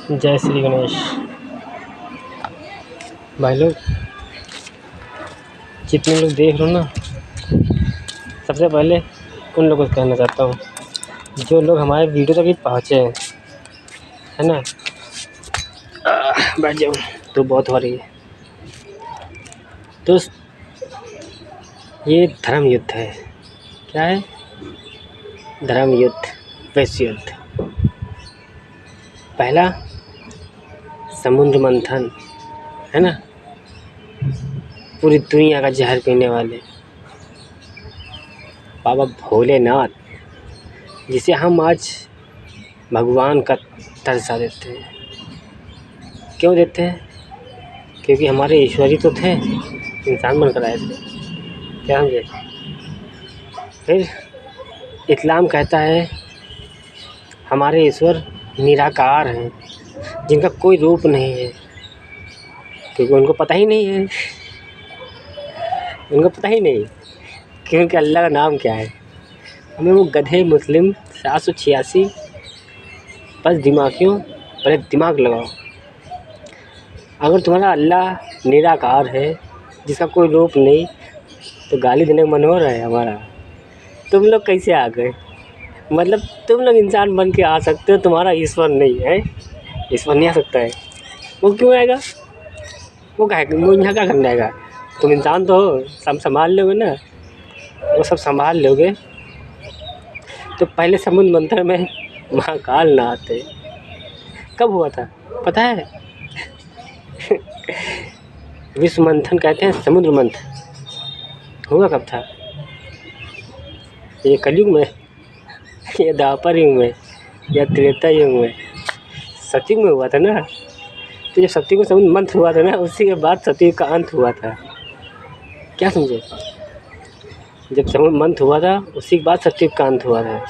जय श्री गणेश। भाई लोग, जितने लोग देख रहे हो ना, सबसे पहले उन लोगों को कहना चाहता हूँ जो लोग हमारे वीडियो तक भी पहुँचे हैं, है ना। बैठ जाओ, तो बहुत हो रही है दोस्त। ये धर्म युद्ध है। क्या है? धर्म युद्ध, वैश्य युद्ध। पहला समुद्र मंथन, है ना। पूरी दुनिया का जहर पीने वाले बाबा भोलेनाथ, जिसे हम आज भगवान का दर्जा देते हैं। क्यों देते हैं? क्योंकि हमारे ईश्वरी तो थे, इंसान बनकर आए थे। क्या समझे? फिर इस्लाम कहता है हमारे ईश्वर निराकार हैं, जिनका कोई रूप नहीं है, क्योंकि उनको पता ही नहीं है। उनको पता ही नहीं कि उनके अल्लाह का नाम क्या है। हमें वो गधे मुस्लिम 786 बस दिमागियों, पहले दिमाग लगाओ। अगर तुम्हारा अल्लाह निराकार है, जिसका कोई रूप नहीं, तो गाली देने का मन हो रहा है हमारा। तुम लोग कैसे आ गए? मतलब तुम लोग इंसान बन के आ सकते हो, तुम्हारा ईश्वर नहीं है। ईश्वर नहीं आ सकता है। वो क्यों आएगा? वो यहाँ क्या करने आएगा? तुम इंसान तो हो, सब संभाल लोगे ना। वो सब संभाल लोगे तो पहले समुद्र मंथन में महाकाल ना आते। कब हुआ था पता है? विश्व मंथन कहते हैं, समुद्र मंथन हुआ कब था? ये कलयुग में, ये द्वापर युग में, या त्रेता युग में? सतयुग में हुआ था ना। तो जब सतयुग में समुद्र मंथन हुआ था ना, उसी के बाद सतयुग का अंत हुआ था। क्या समझे? जब समुद्र मंथन हुआ था, उसी के बाद सतयुग का अंत हुआ था।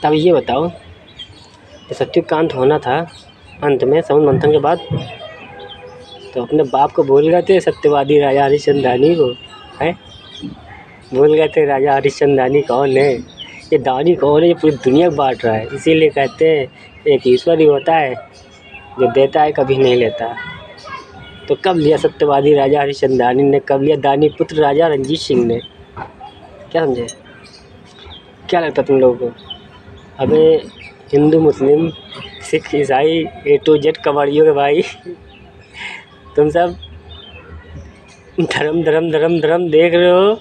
तब ये बताओ, जब सतयुग का अंत होना था, अंत में समुद्र मंथन के बाद, तो अपने बाप को भूल गए थे, सत्यवादी राजा हरिश्चंद्रानी को। है भूल गए थे राजा हरिश्चंद्रानी कौन है, ये दानी कौन है, ये पूरी दुनिया को बांट रहा है। इसीलिए कहते हैं एक ईश्वर ही होता है जो देता है, कभी नहीं लेता। तो कब लिया सत्यवादी राजा हरिश्चंद्रानी ने, कब लिया दानी पुत्र राजा रणजीत सिंह ने? क्या समझे? क्या लगता तुम लोगों को? अबे हिंदू मुस्लिम सिख ईसाई A to Z कबाड़ियों के भाई, तुम सब धर्म धर्म धर्म धर्म देख रहे हो,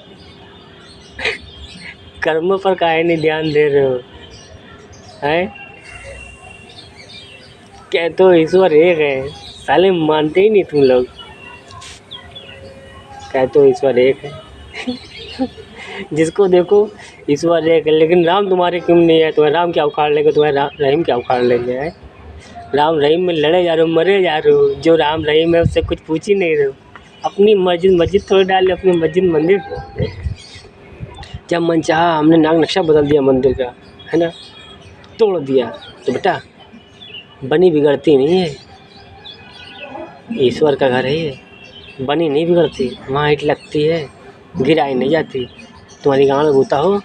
कर्मों पर काहे नहीं ध्यान दे रहे हो? हैं? क्या तो ईश्वर एक है, साले मानते ही नहीं तुम लोग। क्या तो ईश्वर एक है। जिसको देखो ईश्वर एक है, लेकिन राम तुम्हारे क्यों नहीं है? तुम्हें राम क्या उखाड़ लेंगे? तुम्हें रहीम क्या उखाड़ लेंगे? है राम रहीम में लड़े जा रहे हो, मरे जा रहे हो। जो राम रहीम है उससे कुछ पूछ ही नहीं रहे हो। अपनी मस्जिद थोड़ी डाले, अपनी मस्जिद मंदिर। जब मन चाहा हमने नाग नक्शा बदल दिया मंदिर का, है ना, तोड़ दिया। तो बेटा बनी बिगड़ती नहीं है, ईश्वर का घर है ये। बनी नहीं बिगड़ती, वहाँ ईंट लगती है, गिराई नहीं जाती। तुम्हारी गाँव में बूता हो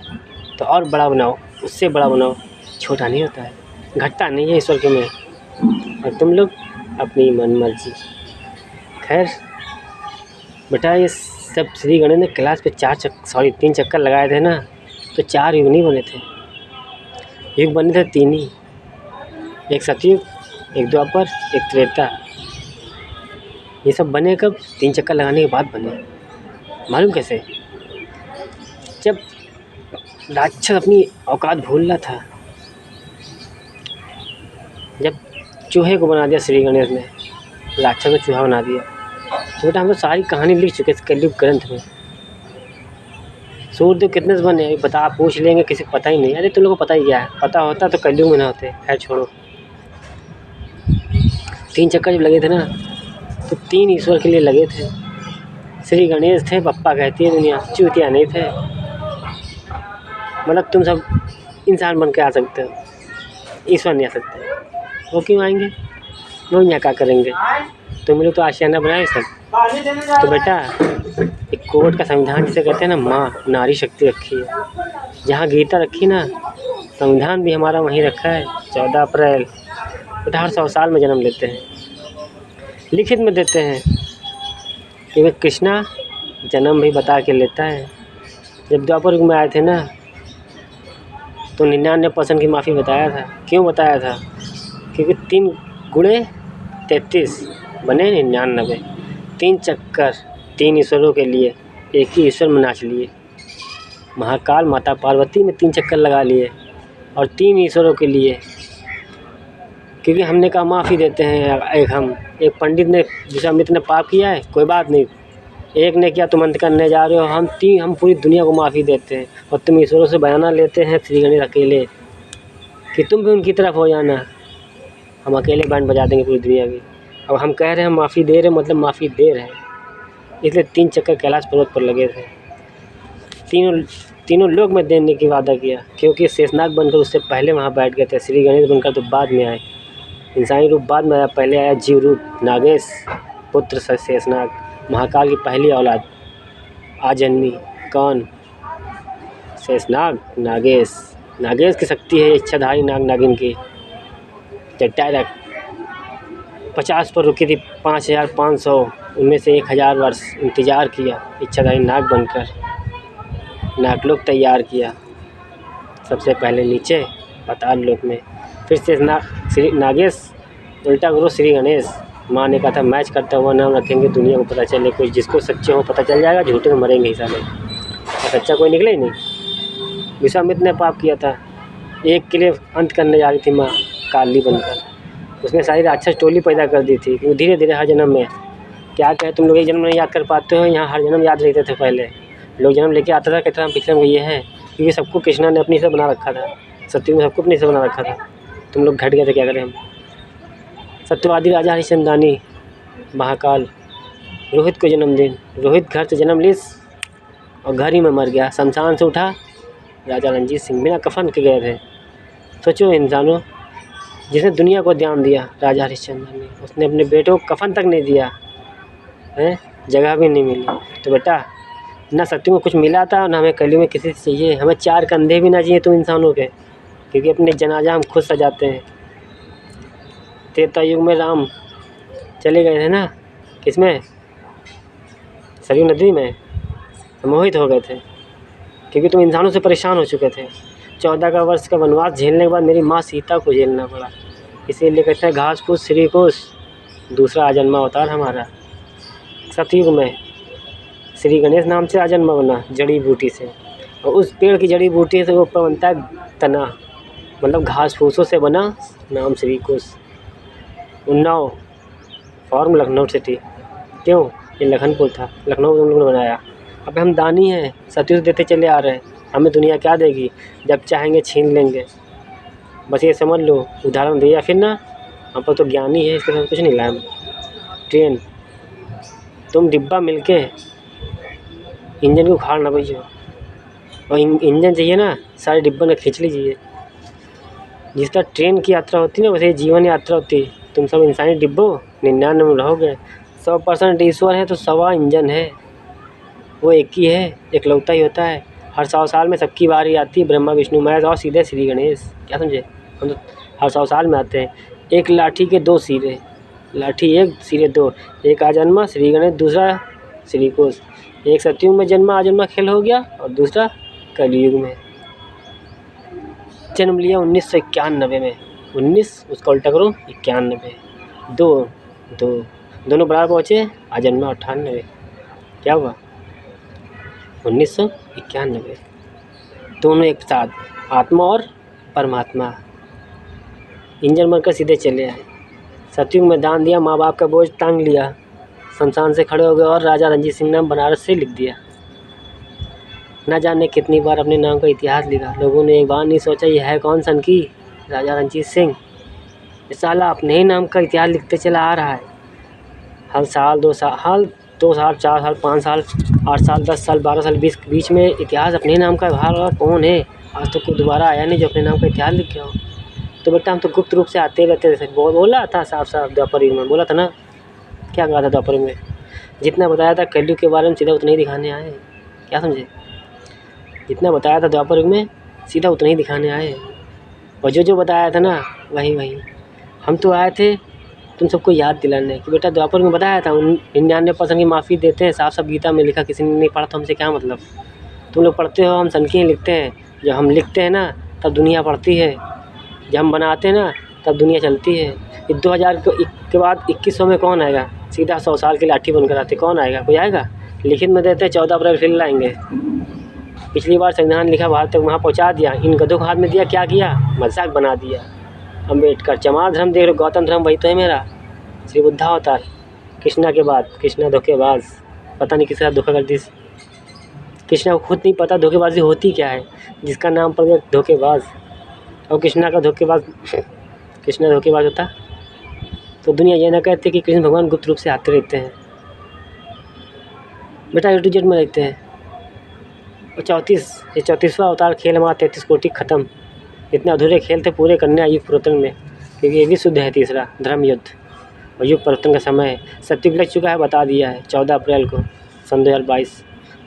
तो और बड़ा बनाओ, उससे बड़ा बनाओ, छोटा नहीं होता है, घटता नहीं है ईश्वर के में। और तुम लोग अपनी मन मर्जी। खैर बेटा, ये सब श्री गणेश ने क्लास पे 3 चक्कर लगाए थे ना, तो 4 युग नहीं बने थे। युग बने थे 3 ही, एक सतयुग, एक द्वापर, एक त्रेता। ये सब बने कब? 3 चक्कर लगाने के बाद बने। मालूम कैसे? जब राक्षस अपनी औकात भूल रहा था, जब चूहे को बना दिया श्री गणेश ने, राक्षस को चूहा बना दिया। तो बेटा हम तो सारी कहानी लिख चुके हैं कलयुग ग्रंथ में। सूर्यदेव कितने से बने बता, पूछ लेंगे, किसी को पता ही नहीं। अरे तुम लोगों को पता ही क्या है? पता होता तो कलयुग में ना होते। खैर छोड़ो। 3 चक्कर जब लगे थे ना, तो 3 ईश्वर के लिए लगे थे। श्री गणेश थे, पप्पा कहती है दुनिया, चूतिया नहीं थे। मतलब तुम सब इंसान बन के आ सकते हो, ईश्वर नहीं आ सकते। वो क्यों आएंगे? वो यहाँ क्या करेंगे? तुम लोग तो आशियाना बनाए सब। तो बेटा एक कोर्ट का संविधान जिसे कहते हैं ना, माँ नारी शक्ति रखी है। जहाँ गीता रखी ना, संविधान भी हमारा वहीं रखा है। 14 अप्रैल बेटा हर 100 साल में जन्म लेते हैं, लिखित में देते हैं कि वे कृष्णा जन्म भी बता के लेता है। जब द्वापर युग में आए थे ना तो 99% की माफ़ी बताया था। क्यों बताया था? क्योंकि 3 गुणे 33 बने 99। 3 चक्कर 3 ईश्वरों के लिए एक ही ईश्वर में नाच लिए। महाकाल माता पार्वती में 3 चक्कर लगा लिए और 3 ईश्वरों के लिए, क्योंकि हमने कहा माफ़ी देते हैं। एक पंडित ने विश्वामित्र ने पाप किया है, कोई बात नहीं, एक ने किया तुम अंत करने जा रहे हो, हम पूरी दुनिया को माफ़ी देते हैं। और तुम ईश्वरों से बयाना लेते हैं श्री गणेश अकेले कि तुम भी उनकी तरफ हो जाना, हम अकेले बैंड बजा देंगे पूरी दुनिया की। अब हम कह रहे हैं हम माफ़ी दे रहे हैं, मतलब माफ़ी दे रहे हैं। इसलिए 3 चक्कर कैलाश पर्वत पर लगे थे। तीनों लोग में देने की वादा किया, क्योंकि शेषनाग बनकर उससे पहले वहाँ बैठ गए थे। श्री गणेश बनकर तो बाद में आए, इंसानी रूप बाद में आया, पहले आया जीव रूप नागेश पुत्र शेषनाग, महाकाल की पहली औलाद आजन्मी। कौन? शेषनाग नागेश। नागेश की शक्ति है इच्छाधारी नाग नागिन की। जब डायरेक्ट 50 पर रुकी थी 5500, उनमें से 1000 वर्ष इंतज़ार किया इच्छाधारी नाग बनकर, नागलोक तैयार किया सबसे पहले नीचे पाताल लोक में। फिर से श्री नागेश उल्टा गुरु श्री गणेश। माँ ने कहा था मैच करता हुआ नाम रखेंगे, दुनिया को पता चले, कोई जिसको सच्चे हो पता चल जाएगा, झूठे में मरेंगे ही साले। और सच्चा कोई निकले ही नहीं। विश्वामित्र ने पाप किया था, एक के लिए अंत करने जा रही थी माँ काली बनकर, उसने सारी राक्षस टोली पैदा कर दी थी। क्योंकि धीरे धीरे हर जन्म में क्या कहे, तुम लोग एक जन्म नहीं याद कर पाते हो, यहाँ हर जन्म याद रहते थे। पहले लोग जन्म लेके आता था, कहता हम पिछले में ये है, क्योंकि सबको कृष्णा ने अपनी से बना रखा था, सत्य में सबको अपनी से बना रखा था। तुम लोग घट गए थे, क्या करें हम। सत्यवादी राजा हरिश्चंदानी महाकाल, रोहित को जन्मदिन, रोहित घर से जन्म लीस और घर ही में मर गया। शमशान से उठा राजा रणजीत सिंह, बिना कफन के गए थे। सोचो इंसानों, जिसने दुनिया को ध्यान दिया राजा हरिश्चंद्र ने, उसने अपने बेटों को कफन तक नहीं दिया है, जगह भी नहीं मिली। तो बेटा ना सत्य को कुछ मिला था, ना हमें कली में किसी से चाहिए। हमें 4 कंधे भी ना चाहिए तुम इंसानों के, क्योंकि अपने जनाजा हम खुद सजाते हैं। त्रेता युग में राम चले गए थे ना, किसमें? सरयू नदी में, मोहित हो गए थे, क्योंकि तुम इंसानों से परेशान हो चुके थे। 14 का वर्ष का वनवास झेलने के बाद मेरी माँ सीता को झेलना पड़ा। इसीलिए कहते हैं घास फूस श्री कुश, दूसरा आजन्मा अवतार हमारा। सतयुग में श्री गणेश नाम से आजन्मा बना जड़ी बूटी से, और उस पेड़ की जड़ी बूटी से वो ऊपर बनता है तना, मतलब घास फूसों से बना नाम श्री कुश। उन्नाव फॉर्म लखनऊ सिटी, क्यों? ये लखनपुर था, लखनऊ तुम लोगों ने बनाया। अब हम दानी हैं, सत्युग देते चले आ रहे हैं, हमें दुनिया क्या देगी? जब चाहेंगे छीन लेंगे। बस ये समझ लो, उदाहरण दिया फिर ना, हम पर तो ज्ञानी है, इसके साथ कुछ नहीं लाया। ट्रेन, तुम डिब्बा मिलके इंजन को उखाड़ ना भैया, और इंजन चाहिए ना, सारे डिब्बा ने खींच लीजिए। जिस तरह ट्रेन की यात्रा होती है ना, वैसे जीवन यात्रा होती है। तुम सब इंसानी डिब्बों 99 में रहोगे। 100% ईश्वर है तो 100 इंजन है, वो एक ही है, एकलौता ही होता है। हर 100 साल में सबकी बारी आती है, ब्रह्मा विष्णु महेश और सीधे श्री गणेश। क्या समझे? हम तो हर 100 साल में आते हैं। एक लाठी के 2 सिरे, लाठी 1 सिरे 2, एक आजन्मा श्री गणेश, दूसरा श्री कुश। एक सतयुग में जन्मा आजन्मा खेल हो गया, और दूसरा कलयुग में जन्म लिया 1991 में। 19 उसका उल्टा करो 91, 2 दोनों बराबर पहुँचे, आजन्मा 98। क्या हुआ? 1991, दोनों एक साथ, आत्मा और परमात्मा। इंजन बनकर सीधे चले आए। सतयुग में दान दिया, माँ बाप का बोझ टांग लिया, शमशान से खड़े हो गए और राजा रणजीत सिंह नाम बनारस से लिख दिया। न जाने कितनी बार अपने नाम का इतिहास लिखा, लोगों ने एक बार नहीं सोचा ये है कौन सन की राजा रणजीत सिंह। इस साला अपने ही नाम का इतिहास लिखते चला आ रहा है। हर साल 2 साल 4 साल 5 साल 8 साल 10 साल 12 साल बीच में इतिहास अपने नाम का भार। और कौन है आज तक कोई दोबारा आया नहीं जो अपने नाम का इतिहास लिख गया हो। तो बेटा हम तो गुप्त रूप से आते रहते थे। बोला था साफ साफ द्वापर युग में, बोला था ना, क्या कहा था द्वापर में? जितना बताया था कलयुग के बारे में सीधा उतना ही दिखाने आए। क्या समझे? जितना बताया था द्वापर युग में सीधा उतना ही दिखाने आए, और जो बताया था ना वही। हम तो आए थे तुम सबको याद दिलाने कि बेटा द्वापर में बताया था 99% की माफ़ी देते हैं, साफ साफ गीता में लिखा, किसी ने नहीं पढ़ा तो हमसे क्या मतलब। तुम लोग पढ़ते हो, हम सनकी लिखते हैं। जब हम लिखते हैं ना तब दुनिया पढ़ती है, जब हम बनाते हैं ना तब दुनिया चलती है। ये 2000 के बाद 2100 में कौन आएगा? सीधा 100 साल की लाठी बनकर आते, कौन आएगा? कोई आएगा? लिखित में देते हैं 14 अप्रैल फिर लाएंगे। पिछली बार संविधान लिखा भारत तक वहाँ पहुँचा दिया, इन गधों को हाथ में दिया, क्या किया? मजाक बना दिया। अम्बेडकर, चमार धर्म देख लो, गौतम धर्म वही तो है मेरा। श्री बुद्धा अवतार, कृष्णा के बाद कृष्णा धोखेबाज, पता नहीं किसके साथ धोखा कर दी। कृष्णा को खुद नहीं पता धोखेबाजी होती क्या है, जिसका नाम पड़ गया धोखेबाज। और कृष्णा का धोखेबाज कृष्णा धोखेबाज होता तो दुनिया ये ना कहती कि कृष्ण भगवान गुप्त रूप से आते रहते हैं। बेटा A to Z में रहते हैं। और 34वां अवतार खेल हमारा 33 कोटि ख़त्म। इतने अधूरे खेल थे पूरे करने आयु परिवर्तन में, क्योंकि ये भी शुद्ध है तीसरा धर्म युद्ध और युग परिवर्तन का समय है। सत्युग लग चुका है, बता दिया है 14 अप्रैल को सन 2022।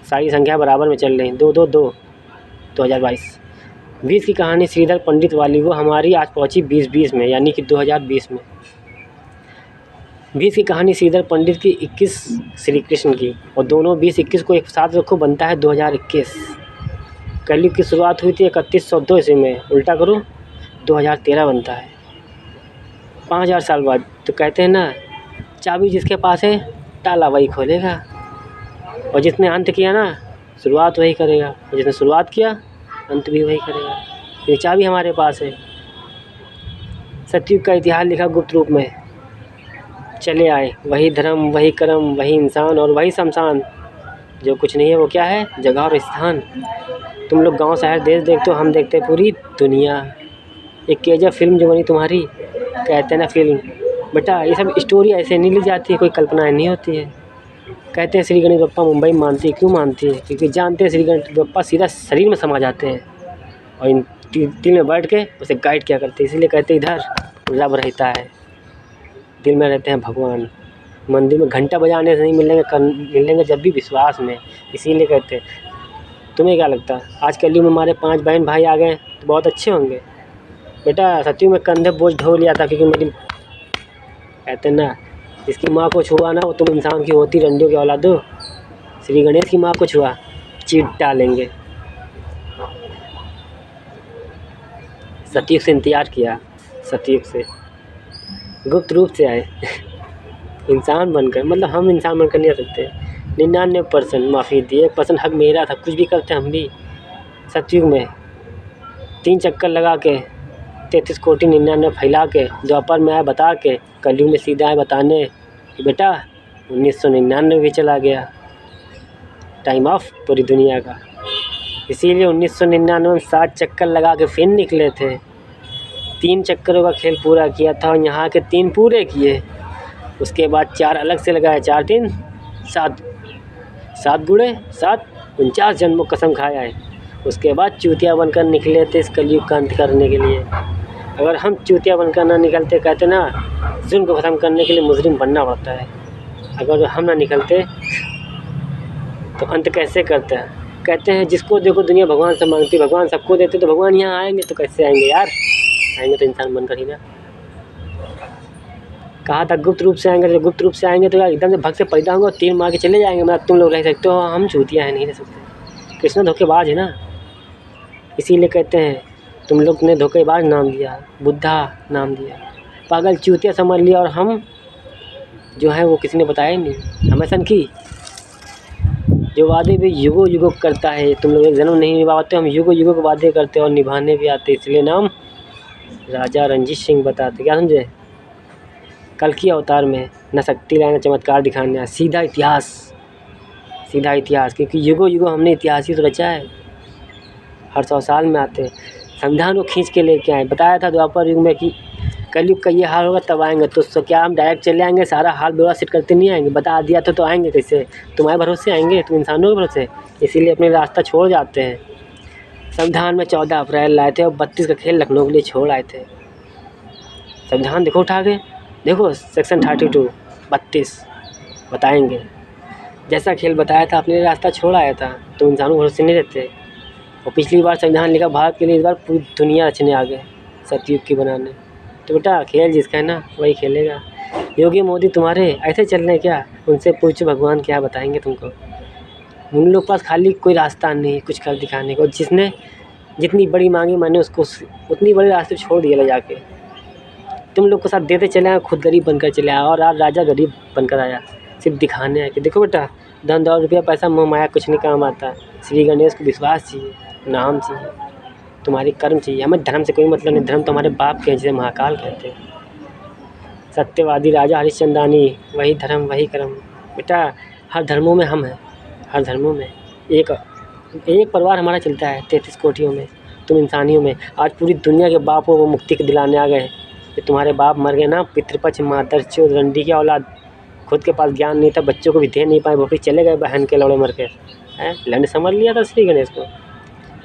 सारी संख्या बराबर में चल रही, 2-2-2 2022। 20 की कहानी श्रीधर पंडित वाली वो हमारी आज पहुंची 2020 में, यानी कि 2020 में। 20 की कहानी श्रीधर पंडित की, 21 श्री कृष्ण की, और दोनों 20-21 को एक साथ रखो बनता है 2021। कलयुग की शुरुआत हुई थी 3102 ईस्वी में, उल्टा करो 2013 बनता है, 5000 साल बाद। तो कहते हैं ना, चाबी जिसके पास है ताला वही खोलेगा, और जिसने अंत किया ना शुरुआत वही करेगा, और जिसने शुरुआत किया अंत भी वही करेगा। ये चाबी हमारे पास है। सतयुग का इतिहास लिखा गुप्त रूप में, चले आए वही धर्म, वही कर्म, वही इंसान और वही शमशान। जो कुछ नहीं है वो क्या है? जगह और स्थान। तुम लोग गांव शहर देश देखते हो, हम देखते हैं पूरी दुनिया। एक KGF फिल्म जो बनी तुम्हारी, कहते हैं ना फिल्म, बेटा ये सब स्टोरी ऐसे नहीं ली जाती है, कोई कल्पनाएं नहीं होती है। कहते हैं श्री गणेश बप्पा मुंबई में मानती है, क्यों मानती है? क्योंकि जानते हैं श्री गणेश बप्पा सीधा शरीर में समा जाते हैं और इन दिल में बैठ के उसे गाइड किया करते हैं। इसीलिए कहते हैं इधर रब रहता है, दिल में रहते हैं भगवान। मंदिर में घंटा बजाने से नहीं मिलेंगे जब भी विश्वास में। इसीलिए कहते हैं। तुम्हें क्या लगता है आज कलयुग में हमारे 5 बहन भाई आ गए तो बहुत अच्छे होंगे? बेटा सतयुग में कंधे बोझ ढो लिया था, क्योंकि मेरी, कहते हैं ना, जिसकी माँ को छुआ ना वो तुम इंसान की होती रंडियों की औलाद हो। श्री गणेश की माँ को छुआ, चीट डालेंगे। सतयुग से इंतजार किया, सतयुग से गुप्त रूप से आए इंसान बनकर, मतलब हम इंसान बनकर नहीं आ सकते। 99% माफ़ी दी, 1% हक मेरा था। कुछ भी करते हम भी सतयुग में 3 चक्कर लगा के 33 कोटि 99 फैला के द्वापर में आए बता के, कलयुग में सीधा आए बताने कि बेटा 1999 भी चला गया, टाइम ऑफ पूरी दुनिया का। इसीलिए 1999 में 7 चक्कर लगा के फिर निकले थे। 3 चक्करों का खेल पूरा किया था और यहाँ के 3 पूरे किए। उसके बाद 4 अलग से लगाए, 4 3 7 7 गुणे 7 49 जन्मों कसम खाया है। उसके बाद चूतिया बनकर निकले थे इस कलयुग का अंत करने के लिए। अगर हम चूतिया बनकर ना निकलते, कहते ना जुल्म को ख़त्म करने के लिए मुजरिम बनना पड़ता है, अगर हम ना निकलते तो अंत कैसे करते हैं? कहते हैं जिसको देखो दुनिया भगवान से मांगती, भगवान सबको देते, तो भगवान यहाँ आएंगे तो कैसे आएंगे यार? आएंगे तो इंसान बनकर ही ना। कहा था गुप्त रूप से आएंगे, तो गुप्त रूप से आएंगे तो यार एकदम से भक्त से पैदा होंगे और 3 मार के चले जाएंगे। मतलब तुम लोग रह सकते हो, हम चूतिया है, नहीं रह सकते। कृष्ण धोखेबाज है ना, इसीलिए कहते हैं तुम लोग ने धोखेबाज नाम दिया, बुद्धा नाम दिया, पागल चूतिया समझ लिया। और हम जो है वो किसी ने बताया ही नहीं। हमें सनकी जो वादे भी युगों युगों करता है, तुम लोग एक जन्म नहीं निभा पाते, हम युगों युगों के वादे करते और निभाने भी आते। इसलिए नाम राजा रणजीत सिंह बताते। क्या समझे? कल की अवतार में न शक्ति लाना चमत्कार दिखाना, सीधा इतिहास, सीधा इतिहास। क्योंकि युगों युगों हमने इतिहास ही तो रचा है, हर 100 साल में आते। संविधान को खींच के लेके आए। बताया था द्वापर युग में कि कलयुग का ये हाल होगा तब आएंगे, तो क्या हम डायरेक्ट चले आएंगे? सारा हाल ब्यौरा सेट करते नहीं आएंगे? बता दिया तो आएंगे कैसे? तुम्हारे भरोसे आएंगे? तुम इंसानों के भरोसे? इसीलिए अपने रास्ता छोड़ जाते हैं। संविधान में 14 अप्रैल लाए थे और 32 का खेल लखनऊ के लिए छोड़ आए थे। संविधान देखो उठा के, देखो सेक्शन 32 32 बताएंगे। जैसा खेल बताया था अपने रास्ता छोड़ आया था, तो इंसानों के भरोसे नहीं रहते। और पिछली बार संविधान लिखा भारत के लिए, इस बार पूरी दुनिया रचने आ गए सतयुग की बनाने। तो बेटा खेल जिसका है ना वही खेलेगा। योगी मोदी तुम्हारे ऐसे चल रहे हैं क्या? उनसे पूछो भगवान क्या बताएंगे तुमको। उन लोग के पास खाली कोई रास्ता नहीं कुछ कर दिखाने को। जिसने जितनी बड़ी मांगी मैंने उसको उतनी बड़ी रास्ते छोड़ दिया ले जाके। तुम लोग को साथ देते चले आए, खुद गरीब बनकर चले आए और आज राजा गरीब बनकर आया सिर्फ दिखाने आए कि देखो बेटा धन दौलत रुपया पैसा मोह माया कुछ नहीं काम आता। श्री गणेश को विश्वास चाहिए, नाम चाहिए, तुम्हारी कर्म चाहिए। हमें धर्म से कोई मतलब नहीं, धर्म तो हमारे बाप के हैं जिसे महाकाल कहते हैं। सत्यवादी राजा हरिश्चंद्रानी, वही धर्म वही कर्म। बेटा हर धर्मों में हम हैं, हर धर्मों में एक परिवार हमारा चलता है 33 कोटियों में, तुम इंसानियों में। आज पूरी दुनिया के बापों को मुक्ति के दिलाने आ गए कि तुम्हारे बाप मर गए ना, पितृपक्ष मातर चोद रंडी की औलाद, खुद के पास ज्ञान नहीं था, बच्चों को भी दे नहीं पाए, वो फिर चले गए बहन के लौड़े मर के। हैं लंड समझ लिया था श्री गणेश को।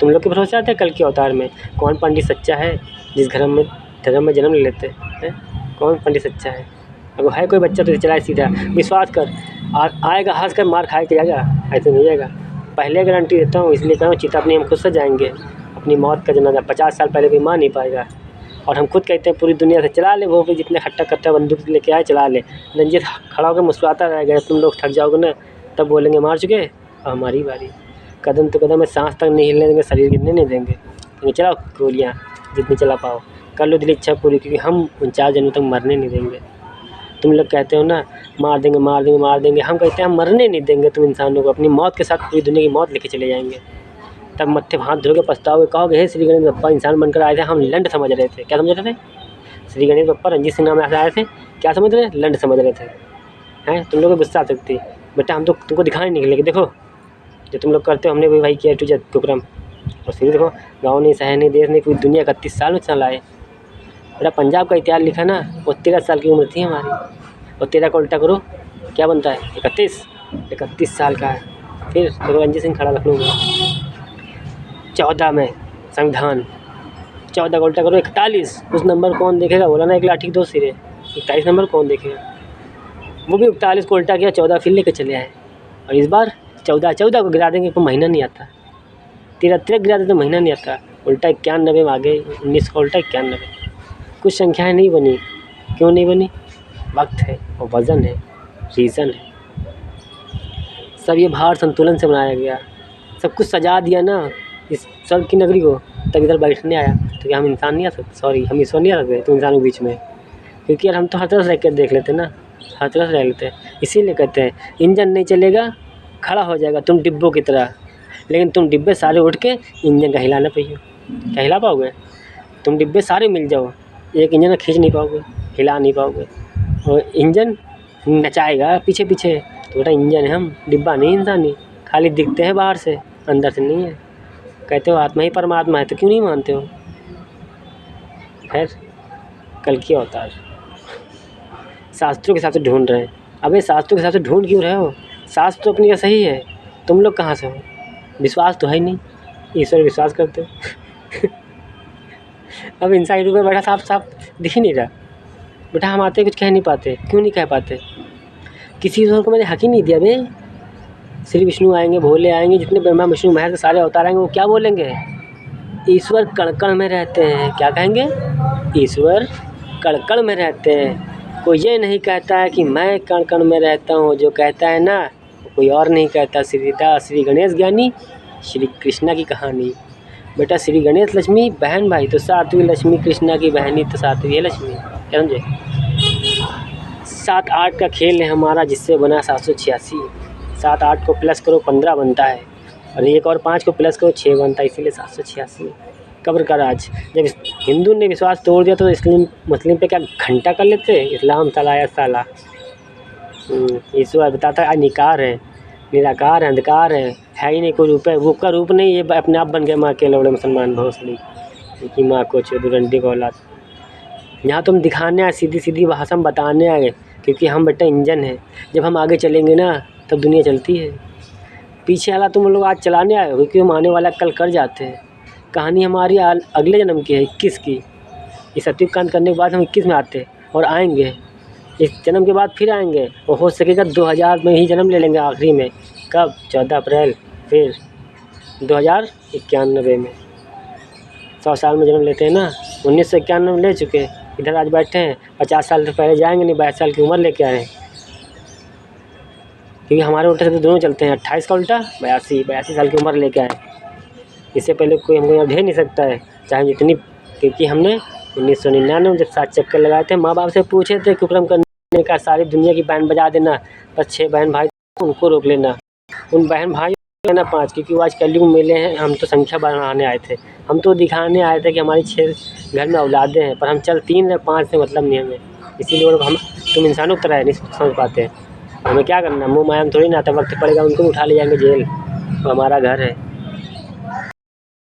तुम लोग के भरोसे आते हैं कल के अवतार में? कौन पंडित सच्चा है जिस धर्म में जन्म ले लेते हैं? कौन पंडित सच्चा है? अगर है कोई बच्चा तो चलाए सीधा, विश्वास कर आएगा हंस कर मार खाए के जाएगा, ऐसे नहीं जाएगा। पहले गारंटी देता हूँ, इसलिए कह रहा हूँ चिता अपनी हम खुद से जाएंगे। अपनी मौत का जनाजा 50 साल पहले कोई मार नहीं पाएगा। और हम खुद कहते हैं पूरी दुनिया से चला ले, वो भी जितने खट्टा कट्टा बंदूक लेके आए चला ले। रंजीत खड़ा होकर मुस्कुराता रहेगा। तुम लोग थक जाओगे ना तब बोलेंगे मार चुके अब हमारी बारी। कदम तो कदम में सांस तक नहीं हिलने देंगे, शरीर गिरने नहीं देंगे। चलाओ गोलियाँ जितनी चला पाओ, कर लो दिल इच्छा पूरी, क्योंकि हम 49 जन्मों तक मरने नहीं देंगे। तुम लोग कहते हो ना मार देंगे मार देंगे मार देंगे, हम कहते हैं हम मरने नहीं देंगे तुम इंसानों को। अपनी मौत के साथ पूरी दुनिया की मौत लेके चले जाएंगे। तब मत्थे हाथ धो के पछताओगे, कहोगे हे श्री गणेश बप्पा इंसान बनकर आए थे, हम लंड समझ रहे थे। क्या समझ रहे थे? श्री गणेश बप्पा रंजीत सिंह नाम से आए थे, क्या समझ रहे? लंड समझ रहे थे। हैं तुम लोग को गुस्सा आ सकती बेटा, हम तो तुमको दिखाने निकले कि देखो जो तुम लोग करते हो हमने भी भाई किया टू जब कुकरम। और फिर देखो गाँव नहीं शहर नहीं देश नहीं पूरी दुनिया 31 साल में चलाए। बेटा पंजाब का इतिहास लिखा ना, वो 13 साल की उम्र थी हमारी, और 13 को उल्टा करो क्या बनता है? 31 साल का है। फिर देखो रंजीत सिंह खड़ा लखनऊ में 14 में संविधान, 14 को उल्टा करो 41। उस नंबर कौन देखेगा? बोला ना एक लाठी के 2 सिरे, 41 नंबर कौन देखेगा? वो भी 41 को उल्टा किया, 14 फिर लेके चले आए। और इस बार 14 को गिरा देंगे, कोई महीना नहीं आता। 13 गिरा देते तो महीना नहीं आता। उल्टा 91 में आ गए, 19 का उल्टा 91। कुछ संख्याएँ नहीं बनी, क्यों नहीं बनी? वक्त है और वज़न है, रीज़न है। सब ये भार संतुलन से बनाया गया, सब कुछ सजा दिया ना इस स्वर्ग की नगरी को, तब इधर बैठने आया। तो क्या हम इंसान नहीं आ सकते? सॉरी हम ईश्वर नहीं आ सकते तो इंसानों के बीच में? क्योंकि यार हम तो हर तरह से रह कर देख लेते ना, हर तरह से रह लेते हैं। इसीलिए कहते हैं इंजन नहीं चलेगा खड़ा हो जाएगा तुम डिब्बों की तरह, लेकिन तुम डिब्बे सारे उठ के इंजन का हिलाना पाइए। क्या हिला पाओगे? तुम डिब्बे सारे मिल जाओ, एक इंजन खींच नहीं पाओगे, हिला नहीं पाओगे। और इंजन नचाएगा पीछे पीछे, तो बेटा इंजन है हम, डिब्बा नहीं इंसानी। खाली दिखते हैं बाहर से, अंदर से नहीं है। कहते हो आत्मा ही परमात्मा है, तो क्यों नहीं मानते हो? खैर कल की अवतार शास्त्रों के हिसाब से ढूंढ रहे हैं। अबे शास्त्रों के हिसाब से ढूंढ क्यों रहे हो? शास्त्र तो अपनी का सही है, तुम लोग कहाँ से हो? विश्वास तो है नहीं, ईश्वर विश्वास करते हो। अब इंसान रूप में बैठा साफ साफ दिख ही नहीं रहा। बेटा हम आते कुछ कह नहीं पाते, क्यों नहीं कह पाते? किसी ईश्वर को मैंने हक ही नहीं दिया बे। श्री विष्णु आएंगे, भोले आएंगे, जितने ब्रह्मा विष्णु महेश के सारे अवतार आएंगे, वो क्या बोलेंगे? ईश्वर कण कण में रहते हैं। क्या कहेंगे? ईश्वर कण कण में रहते हैं। कोई ये नहीं कहता है कि मैं कण कण में रहता हूँ, जो कहता है ना कोई और नहीं कहता। श्रीदास श्री गणेश ज्ञानी, श्री कृष्णा की कहानी। बेटा श्री गणेश लक्ष्मी बहन भाई, तो 7वीं लक्ष्मी कृष्णा की बहनी तो 7वीं है लक्ष्मी। क्या समझे? 7-8 का खेल है हमारा, जिससे बना 786। 7-8 को प्लस करो 15 बनता है, और 1 और 5 को प्लस करो 6 बनता है, इसीलिए 786। कब्र का राज। जब हिंदू ने विश्वास तोड़ दिया तो मुस्लिम पे क्या घंटा कर लेते? इस्लाम साला साला। ईश्वर बताता है निकार है, निराकार है, अंधकार है ही नहीं कोई रूप है। वो का रूप नहीं, ये अपने आप बन गए माँ के लौड़े मुसलमान भोसड़ी की माँ को चौधरी को औलाद। यहाँ तुम दिखाने आए, सीधी सीधी भाषा में बताने आए, क्योंकि हम बेटा इंजन है। जब हम आगे चलेंगे ना तब दुनिया चलती है। पीछे वाला तुम लोग आज चलाने आए हो, क्योंकि हम आने वाला कल कर जाते हैं। कहानी हमारी अगले जन्म की है, 21 की। इस अतिक्रांत करने के बाद हम 21 में आते और आएंगे। इस जन्म के बाद फिर आएंगे, और हो सकेगा 2000 में ही जन्म ले लेंगे आखिरी में। कब? 14 अप्रैल। फिर 2091 में 100 साल में जन्म लेते हैं ना। 1991 में ले चुके, इधर आज बैठे हैं, 50 साल से पहले जाएंगे नहीं, 22 साल की उम्र लेके आए हैं। क्योंकि हमारे उल्टे से तो दोनों चलते हैं, 28 का उल्टा 82 साल की उम्र लेके आए। इससे पहले कोई हमको यहाँ ढेर नहीं सकता है, चाहे जितनी, क्योंकि हमने 1999 में जब 7 चक्कर लगाए थे, माँ बाप से पूछे थे कुकर्म करने का, सारी दुनिया की बैंड बजा देना, बस 6 बहन भाई उनको रोक लेना, उन बहन भाई लेना 5, क्योंकि वो आज कलयुग में मिले हैं। हम तो संख्या बढ़ाने आए थे, हम तो दिखाने आए थे कि हमारी 6 घर में औलादें हैं, पर हम चल 3 या 5 से मतलब नहीं हमें। इसीलिए वो लोग हम तुम इंसानों की तरह है, नहीं समझ पाते हैं। हमें क्या करना, मुँह माया में थोड़ी ना आता, वक्त पड़ेगा उनको उठा ले जाएंगे जेल, वो हमारा घर है।